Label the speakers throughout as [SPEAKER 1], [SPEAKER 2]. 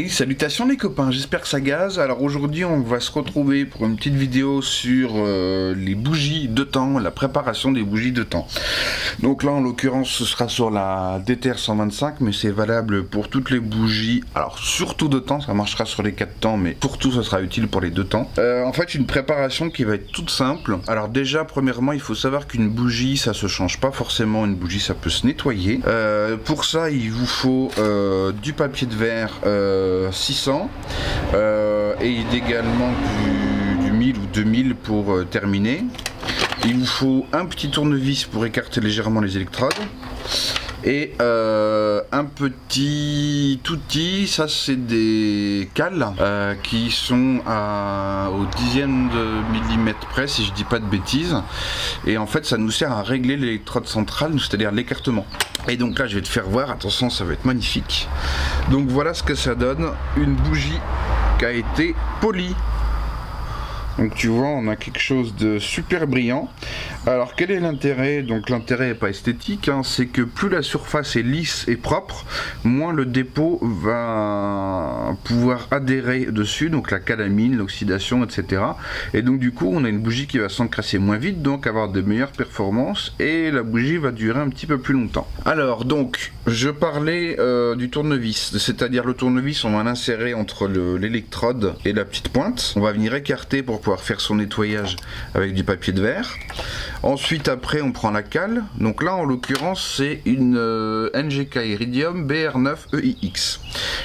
[SPEAKER 1] Et salutations les copains, j'espère que ça gaze. Alors aujourd'hui on va se retrouver pour une petite vidéo sur les bougies de temps, la préparation des bougies de temps. Donc là en l'occurrence ce sera sur la DTR 125, mais c'est valable pour toutes les bougies. Alors surtout de temps, ça marchera sur les 4 temps, mais surtout ça sera utile pour les 2 temps. En fait une préparation qui va être toute simple. Alors déjà premièrement il faut savoir qu'une bougie ça se change pas forcément, une bougie ça peut se nettoyer. Pour ça il vous faut du papier de verre 600 et également du 1000 ou 2000 pour terminer. Il vous faut un petit tournevis pour écarter légèrement les électrodes et un petit outil, ça c'est des cales qui sont au dixième de millimètre près si je dis pas de bêtises, et en fait ça nous sert à régler l'électrode centrale, c'est-à-dire l'écartement. Et donc là je vais te faire voir, attention ça va être magnifique. Donc voilà ce que ça donne, une bougie qui a été polie. Donc tu vois, on a quelque chose de super brillant. Alors quel est l'intérêt? Donc l'intérêt n'est pas esthétique, hein, c'est que plus la surface est lisse et propre, moins le dépôt va pouvoir adhérer dessus, donc la calamine, l'oxydation, etc. Et donc du coup on a une bougie qui va s'encrasser moins vite, donc avoir de meilleures performances, et la bougie va durer un petit peu plus longtemps. Alors donc je parlais du tournevis, c'est-à-dire le tournevis on va l'insérer entre l'électrode et la petite pointe. On va venir écarter pour pouvoir faire son nettoyage avec du papier de verre. Ensuite après on prend la cale, donc là en l'occurrence c'est une NGK Iridium BR9EIX.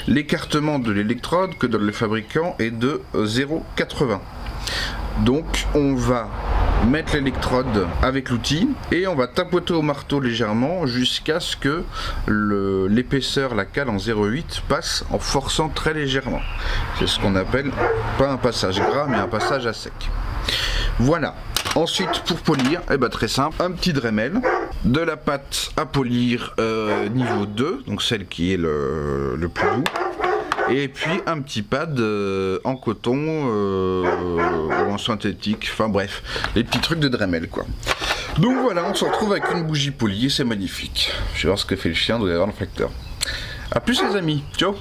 [SPEAKER 1] L'écartement de l'électrode que donne le fabricant est de 0,80. donc on va mettre l'électrode avec l'outil et on va tapoter au marteau légèrement jusqu'à ce que l'épaisseur, la cale en 0,8 passe en forçant très légèrement. C'est ce qu'on appelle pas un passage gras mais un passage à sec. Voilà. Ensuite pour polir, très simple, un petit Dremel, de la pâte à polir niveau 2, donc celle qui est le plus doux, et puis un petit pad en coton ou en synthétique, enfin bref, les petits trucs de Dremel quoi. Donc voilà, on se retrouve avec une bougie polie et c'est magnifique. Je vais voir ce que fait le chien, doit y avoir le facteur. A plus les amis, ciao.